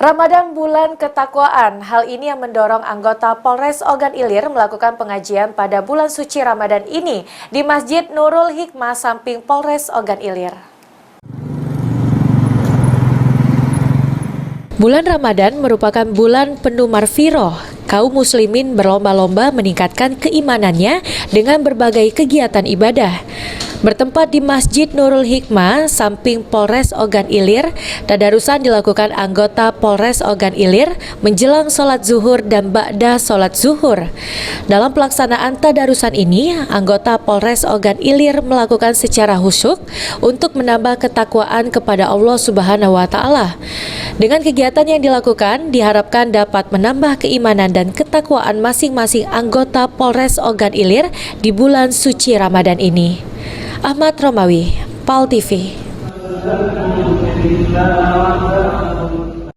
Ramadan bulan ketakwaan, hal ini yang mendorong anggota Polres Ogan Ilir melakukan pengajian pada bulan suci Ramadan ini di Masjid Nurul Hikmah samping Polres Ogan Ilir. Bulan Ramadan merupakan bulan penuh marfiroh. Kaum muslimin berlomba-lomba meningkatkan keimanannya dengan berbagai kegiatan ibadah. Bertempat di Masjid Nurul Hikmah, samping Polres Ogan Ilir, tadarusan dilakukan anggota Polres Ogan Ilir menjelang sholat zuhur dan ba'da sholat zuhur. Dalam pelaksanaan tadarusan ini, anggota Polres Ogan Ilir melakukan secara khusyuk untuk menambah ketakwaan kepada Allah Subhanahu wa Ta'ala. Dengan kegiatan yang dilakukan, diharapkan dapat menambah keimanan dan ketakwaan masing-masing anggota Polres Ogan Ilir di bulan suci Ramadan ini. Ahmad Romawi, PAL TV.